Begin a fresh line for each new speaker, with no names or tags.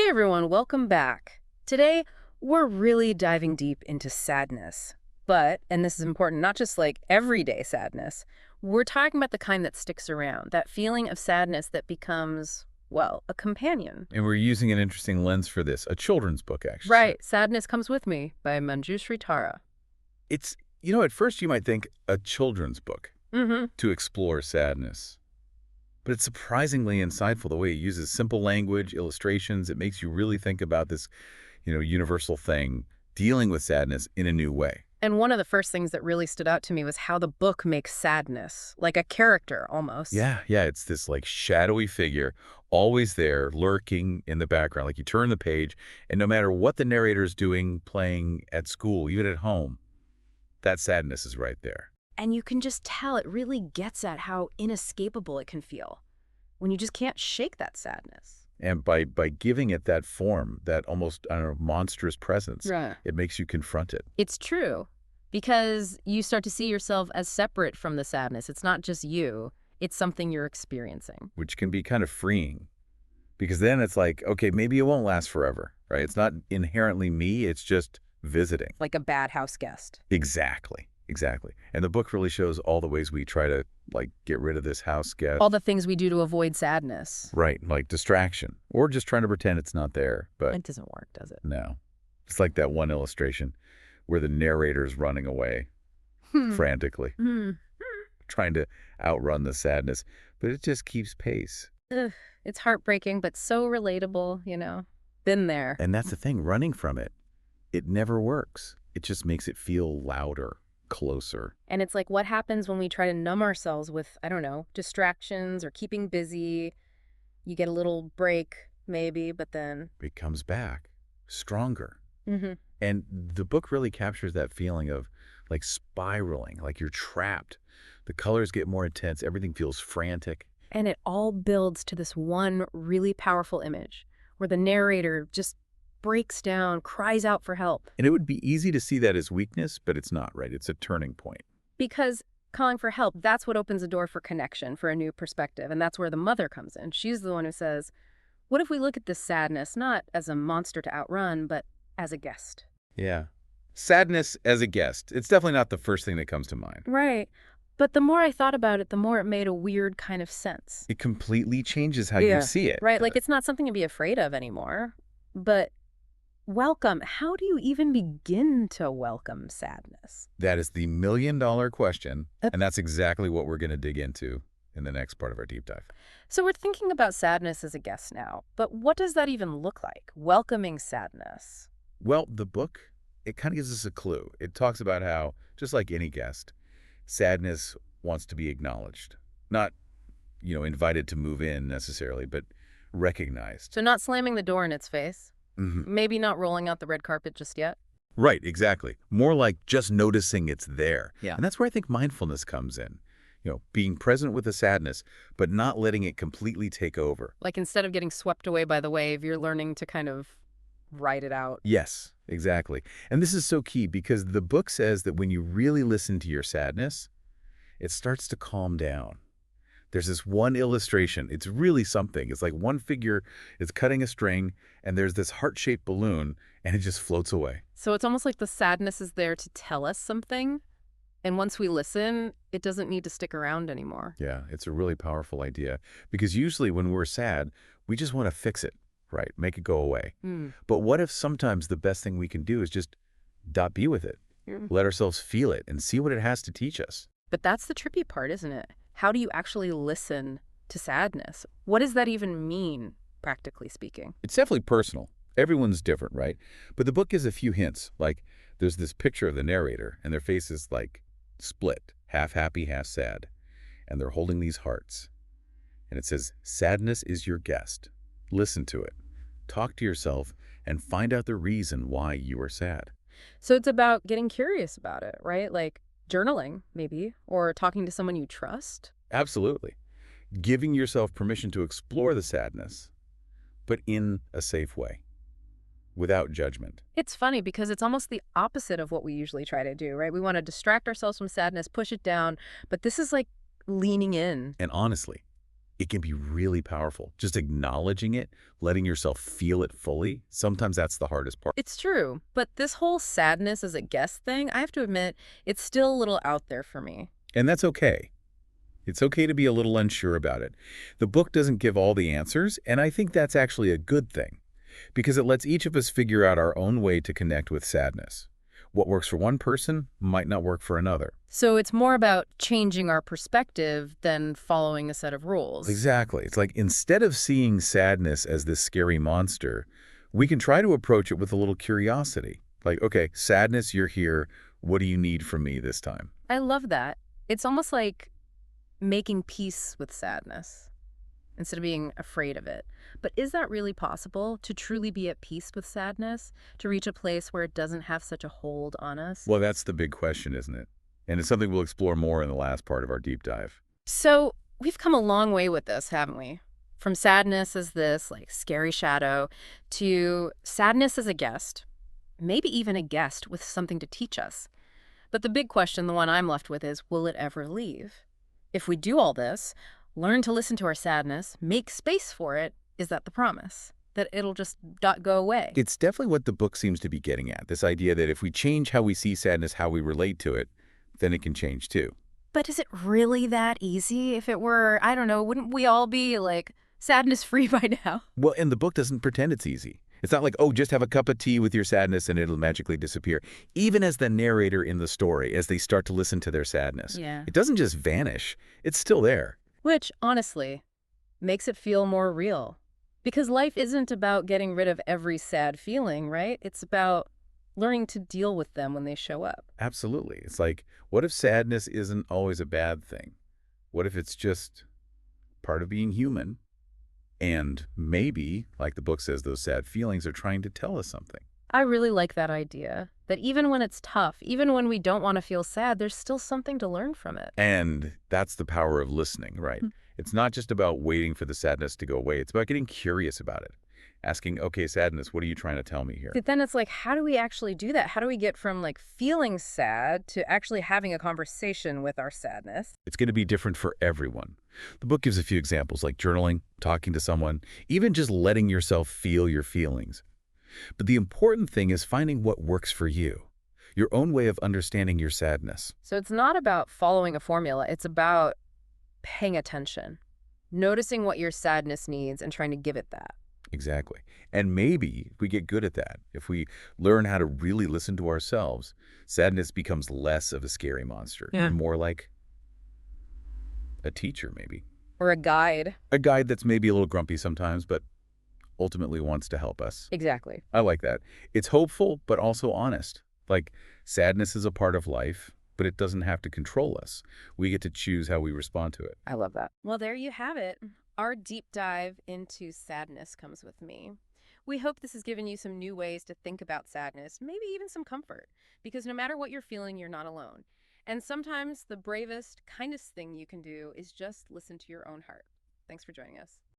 Hey everyone, welcome back. Today, we're really diving deep into sadness. But, and this is important, not just like everyday sadness, we're talking about the kind that sticks around, that feeling of sadness that becomes, well, a companion.
And we're using an interesting lens for this, a children's book, actually.
Right, Sadness Comes With Me by Manjushri Tara.
It's, at first you might think a children's book to explore sadness. But it's surprisingly insightful the way it uses simple language, illustrations. It makes you really think about this, universal thing, dealing with sadness in a new way.
And one of the first things that really stood out to me was how the book makes sadness, like a character almost.
Yeah, it's this like shadowy figure, always there, lurking in the background. Like you turn the page, and no matter what the narrator's doing, playing at school, even at home, that sadness is right there.
And you can just tell it really gets at how inescapable it can feel when you just can't shake that sadness.
And by giving it that form, that almost, monstrous presence,
Right.
It makes you confront it.
It's true, because you start to see yourself as separate from the sadness. It's not just you. It's something you're experiencing.
Which can be kind of freeing. Because then it's like, okay, maybe it won't last forever, right? It's not inherently me, it's just visiting.
Like a bad house guest.
Exactly. And the book really shows all the ways we try to, get rid of this house guest.
All the things we do to avoid sadness.
Right, like distraction. Or just trying to pretend it's not there. But
It doesn't work, does it?
no. It's like that one illustration where the narrator's running away frantically, trying to outrun the sadness. But it just keeps pace.
Ugh, it's heartbreaking, but so relatable, Been there.
And that's the thing, running from it, it never works. It just makes it feel louder, closer.
And it's like, what happens when we try to numb ourselves with, I don't know, distractions or keeping busy? You get a little break, maybe, but then...
It comes back stronger. And the book really captures that feeling of, spiraling, like you're trapped. The colors get more intense. Everything feels frantic.
And it all builds to this one really powerful image where the narrator just breaks down, cries out for help.
And it would be easy to see that as weakness, but it's not, right? It's a turning point.
Because calling for help, that's what opens a door for connection, for a new perspective. And that's where the mother comes in. She's the one who says, what if we look at this sadness not as a monster to outrun, but as a guest?
Yeah. Sadness as a guest. It's definitely not the first thing that comes to mind.
Right. But the more I thought about it, the more it made a weird kind of sense.
It completely changes how you see it.
Right. Like it's not something to be afraid of anymore. But welcome. How do you even begin to welcome sadness?
That is the million-dollar question, and that's exactly what we're going to dig into in the next part of our deep dive.
So we're thinking about sadness as a guest now, but what does that even look like? Welcoming sadness.
Well, the book, it kind of gives us a clue. It talks about how, just like any guest, sadness wants to be acknowledged. Not, invited to move in necessarily, but recognized.
So not slamming the door in its face. Maybe not rolling out the red carpet just yet.
Right, exactly. More like just noticing it's there.
Yeah.
And that's where I think mindfulness comes in. Being present with the sadness, but not letting it completely take over.
Like instead of getting swept away by the wave, you're learning to kind of ride it out.
Yes, exactly. And this is so key because the book says that when you really listen to your sadness, it starts to calm down. There's this one illustration. It's really something. It's like one figure is cutting a string, and there's this heart-shaped balloon, and it just floats away.
So it's almost like the sadness is there to tell us something. And once we listen, it doesn't need to stick around anymore.
Yeah, it's a really powerful idea. Because usually when we're sad, we just want to fix it, right? Make it go away. But what if sometimes the best thing we can do is just be with it? Let ourselves feel it and see what it has to teach us.
But that's the tricky part, isn't it? How do you actually listen to sadness? What does that even mean, practically speaking?
It's definitely personal. Everyone's different, right? But the book gives a few hints. Like there's this picture of the narrator, and their face is split, half happy, half sad. And they're holding these hearts. And it says, sadness is your guest. Listen to it. Talk to yourself and find out the reason why you are sad.
So it's about getting curious about it, right? Like journaling, maybe, or talking to someone you trust.
Absolutely. Giving yourself permission to explore the sadness, but in a safe way, without judgment.
It's funny because it's almost the opposite of what we usually try to do, right? We want to distract ourselves from sadness, push it down, but this is like leaning in.
And honestly, it can be really powerful. Just acknowledging it, letting yourself feel it fully, sometimes that's the hardest part.
It's true, but this whole sadness as a guest thing, I have to admit, it's still a little out there for me.
And that's okay. It's okay to be a little unsure about it. The book doesn't give all the answers, and I think that's actually a good thing, because it lets each of us figure out our own way to connect with sadness. What works for one person might not work for another.
So it's more about changing our perspective than following a set of rules.
Exactly. It's like instead of seeing sadness as this scary monster, we can try to approach it with a little curiosity. Like, okay, sadness, you're here. What do you need from me this time?
I love that. It's almost like making peace with sadness instead of being afraid of it. But is that really possible, to truly be at peace with sadness, to reach a place where it doesn't have such a hold on us?
Well, that's the big question, isn't it? And it's something we'll explore more in the last part of our deep dive.
So we've come a long way with this, haven't we? From sadness as this, like, scary shadow, to sadness as a guest, maybe even a guest with something to teach us. But the big question, the one I'm left with, is, will it ever leave? If we do all this, learn to listen to our sadness, make space for it, is that the promise? That it'll just not go away?
It's definitely what the book seems to be getting at, this idea that if we change how we see sadness, how we relate to it, then it can change too.
But is it really that easy? If it were, I don't know, wouldn't we all be, like, sadness-free by now?
Well, and the book doesn't pretend it's easy. It's not like, oh, just have a cup of tea with your sadness and it'll magically disappear. Even as the narrator in the story, as they start to listen to their sadness,
Yeah.
it doesn't just vanish. It's still there.
Which, honestly, makes it feel more real. Because life isn't about getting rid of every sad feeling, right? It's about learning to deal with them when they show up.
Absolutely. It's like, what if sadness isn't always a bad thing? What if it's just part of being human? And maybe, like the book says, those sad feelings are trying to tell us something.
I really like that idea, that even when it's tough, even when we don't want to feel sad, there's still something to learn from it.
And that's the power of listening, right? It's not just about waiting for the sadness to go away. It's about getting curious about it. Asking, okay, sadness, what are you trying to tell me here?
But then it's like, how do we actually do that? How do we get from, like, feeling sad to actually having a conversation with our sadness?
It's going to be different for everyone. The book gives a few examples like journaling, talking to someone, even just letting yourself feel your feelings. But the important thing is finding what works for you, your own way of understanding your sadness.
So it's not about following a formula. It's about paying attention, noticing what your sadness needs and trying to give it that.
Exactly. And maybe if we get good at that, if we learn how to really listen to ourselves, sadness becomes less of a scary monster and more like a teacher, maybe.
Or a guide.
A guide that's maybe a little grumpy sometimes, but ultimately wants to help us.
Exactly.
I like that. It's hopeful, but also honest. Like, sadness is a part of life, but it doesn't have to control us. We get to choose how we respond to it.
I love that. Well, there you have it. Our deep dive into sadness comes with me. We hope this has given you some new ways to think about sadness, maybe even some comfort, because no matter what you're feeling, you're not alone. And sometimes the bravest, kindest thing you can do is just listen to your own heart. Thanks for joining us.